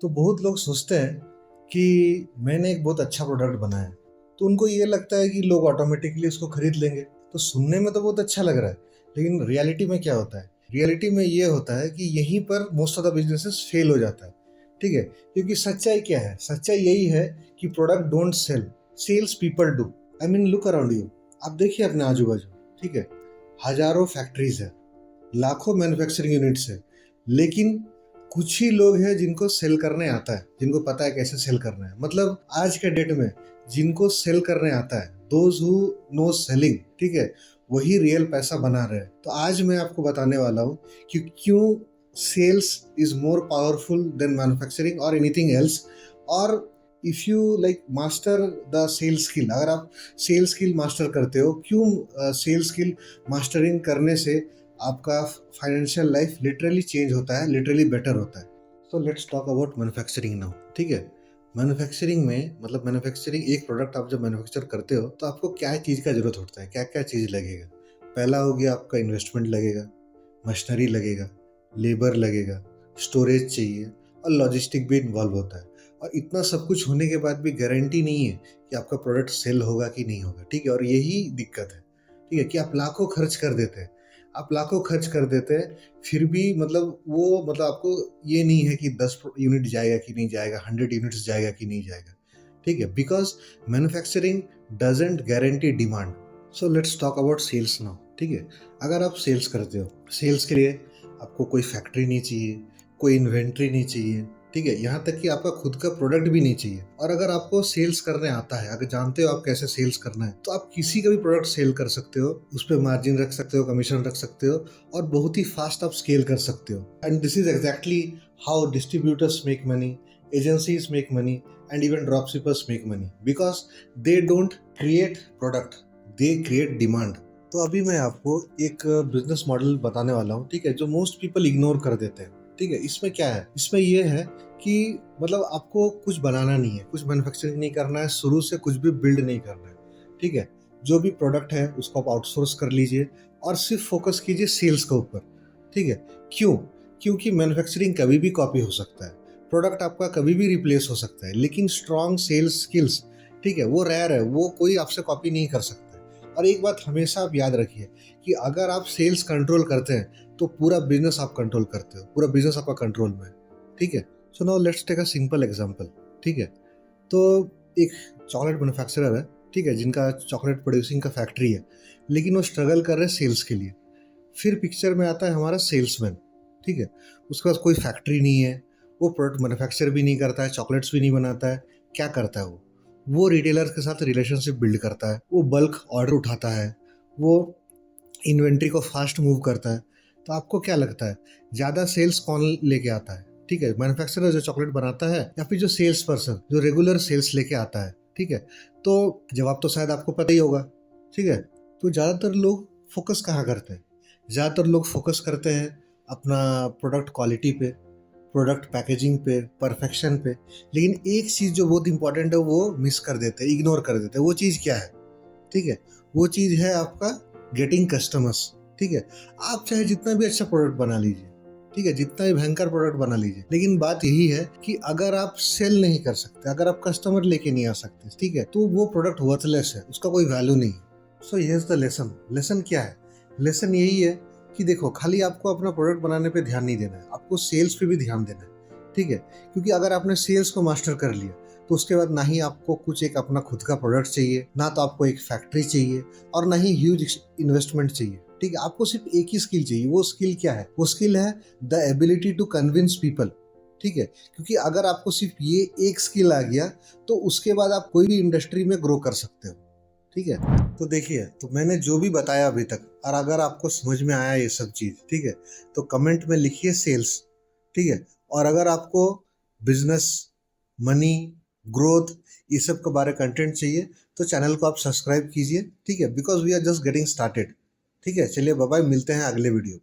तो बहुत लोग सोचते हैं कि मैंने एक बहुत अच्छा प्रोडक्ट बनाया है, तो उनको ये लगता है कि लोग ऑटोमेटिकली उसको खरीद लेंगे। तो सुनने में तो बहुत अच्छा लग रहा है, लेकिन रियलिटी में क्या होता है? रियलिटी में ये होता है कि यहीं पर most of the businesses fail हो जाता है। ठीक है, क्योंकि सच्चाई क्या है? सच्चाई यही है कि product don't sell, sales people do. I mean look around you, आप देखिए अपने आजू बाजू। ठीक है, हजारों फैक्ट्रीज है, लाखों मैन्युफैक्चरिंग यूनिट्स है, लेकिन कुछ ही लोग हैं जिनको सेल करने आता है, जिनको पता है कैसे सेल करना है। मतलब आज के डेट में जिनको सेल करने आता है, दोज हु नो सेलिंग, ठीक है, वही रियल पैसा बना रहे हैं। तो आज मैं आपको बताने वाला हूँ कि क्यों sales is more powerful than manufacturing और एनीथिंग एल्स। और if you like master the sales skill, अगर आप सेल्स स्किल मास्टर करते हो, क्यों सेल्स स्किल मास्टरिंग करने से आपका फाइनेंशियल लाइफ लिटरली चेंज होता है, लिटरली बेटर होता है। सो let's talk about manufacturing now. ठीक है, मैन्युफैक्चरिंग में मतलब मैन्युफैक्चरिंग एक प्रोडक्ट आप जब मैन्युफैक्चर करते हो तो आपको क्या चीज़ का जरूरत होता है, क्या क्या चीज़ लगेगा? पहला हो गया आपका इन्वेस्टमेंट लगेगा, मशीनरी लगेगा, लेबर लगेगा, स्टोरेज चाहिए, और लॉजिस्टिक भी इन्वॉल्व होता है। और इतना सब कुछ होने के बाद भी गारंटी नहीं है कि आपका प्रोडक्ट सेल होगा कि नहीं होगा। ठीक है, और यही दिक्कत है। ठीक है, कि आप लाखों खर्च कर देते हैं, आप लाखों खर्च कर देते हैं, फिर भी मतलब वो मतलब आपको ये नहीं है कि 10 यूनिट जाएगा कि नहीं जाएगा, 100 यूनिट्स जाएगा कि नहीं जाएगा। ठीक है, because manufacturing doesn't guarantee demand. So let's talk about sales now. ठीक है, अगर आप सेल्स करते हो, सेल्स के लिए आपको कोई फैक्ट्री नहीं चाहिए, कोई इन्वेंट्री नहीं चाहिए। ठीक है, यहाँ तक कि आपका खुद का प्रोडक्ट भी नहीं चाहिए। और अगर आपको सेल्स करने आता है, अगर जानते हो आप कैसे सेल्स करना है, तो आप किसी का भी प्रोडक्ट सेल कर सकते हो, उस पर मार्जिन रख सकते हो, कमीशन रख सकते हो, और बहुत ही फास्ट आप स्केल कर सकते हो। And this is exactly how distributors make money, agencies make money, and even drop shippers make money, because they don't create product, they create demand. तो अभी मैं आपको एक बिजनेस मॉडल बताने वाला हूँ, ठीक है, जो मोस्ट पीपल इग्नोर कर देते हैं। ठीक है, इसमें क्या है? इसमें ये है कि मतलब आपको कुछ बनाना नहीं है, कुछ मैन्युफैक्चरिंग नहीं करना है, शुरू से कुछ भी बिल्ड नहीं करना है। ठीक है, जो भी प्रोडक्ट है उसको आप आउटसोर्स कर लीजिए और सिर्फ फोकस कीजिए सेल्स के ऊपर। ठीक है, क्यों? क्योंकि मैन्युफैक्चरिंग कभी भी कॉपी हो सकता है, प्रोडक्ट आपका कभी भी रिप्लेस हो सकता है, लेकिन स्ट्रॉन्ग सेल्स स्किल्स, ठीक है, वो रेयर है, वो कोई आपसे कॉपी नहीं कर सकता है। और एक बात हमेशा आप याद रखिए कि अगर आप सेल्स कंट्रोल करते हैं तो पूरा बिजनेस आप कंट्रोल करते हो, पूरा बिजनेस आपका कंट्रोल में है। ठीक है, so now let's take a simple example. ठीक है, तो एक चॉकलेट मैन्युफैक्चरर है, ठीक है, जिनका चॉकलेट प्रोड्यूसिंग का फैक्ट्री है, लेकिन वो स्ट्रगल कर रहे हैं सेल्स के लिए। फिर पिक्चर में आता है हमारा सेल्समैन। ठीक है, उसके पास कोई फैक्ट्री नहीं है, वो प्रोडक्ट मैन्युफैक्चर भी नहीं करता है, चॉकलेट्स भी नहीं बनाता है। क्या करता है वो रिटेलर्स के साथ रिलेशनशिप बिल्ड करता है, वो बल्क ऑर्डर उठाता है, वो इन्वेंट्री को फास्ट मूव करता है। तो आपको क्या लगता है ज़्यादा सेल्स कौन लेके आता है? ठीक है, मैन्युफैक्चरर जो चॉकलेट बनाता है, या फिर जो सेल्स पर्सन जो रेगुलर सेल्स लेके आता है? ठीक है, तो जवाब तो शायद आपको पता ही होगा। ठीक है, तो ज़्यादातर लोग फोकस कहाँ करते हैं? ज़्यादातर लोग फोकस करते हैं अपना प्रोडक्ट क्वालिटी पे, प्रोडक्ट पैकेजिंग पे, परफेक्शन पे। लेकिन एक चीज़ जो बहुत इंपॉर्टेंट है वो मिस कर देते हैं, इग्नोर कर देते हैं। वो चीज़ क्या है? ठीक है, वो चीज़ है आपका गेटिंग कस्टमर्स। ठीक है, आप चाहे जितना भी अच्छा प्रोडक्ट बना लीजिए, ठीक है, जितना भी भयंकर प्रोडक्ट बना लीजिए, लेकिन बात यही है कि अगर आप सेल नहीं कर सकते, अगर आप कस्टमर लेके नहीं आ सकते, ठीक है, तो वो प्रोडक्ट वर्थलेस है, उसका कोई वैल्यू नहीं है। So here's the lesson. Lesson क्या है? लेसन यही है कि देखो, खाली आपको अपना प्रोडक्ट बनाने पे ध्यान नहीं देना है, आपको सेल्स पे भी ध्यान देना है। ठीक है, क्योंकि अगर आपने सेल्स को मास्टर कर लिया तो उसके बाद ना ही आपको कुछ एक अपना खुद का प्रोडक्ट चाहिए, ना तो आपको एक फैक्ट्री चाहिए, और ना ही ह्यूज इन्वेस्टमेंट चाहिए। ठीक है, आपको सिर्फ एक ही स्किल चाहिए। वो स्किल क्या है? वो स्किल है the ability to convince people. ठीक है, क्योंकि अगर आपको सिर्फ ये एक स्किल आ गया तो उसके बाद आप कोई भी इंडस्ट्री में ग्रो कर सकते हो। ठीक है, तो देखिए, तो मैंने जो भी बताया अभी तक, और अगर आपको समझ में आया ये सब चीज, ठीक है, तो कमेंट में लिखिए सेल्स। ठीक है, और अगर आपको बिजनेस, मनी, ग्रोथ, ये सब के बारे कंटेंट चाहिए तो चैनल को आप सब्सक्राइब कीजिए। ठीक है, because we are just getting started. ठीक है, चलिए बाय बाय, मिलते हैं अगले वीडियो।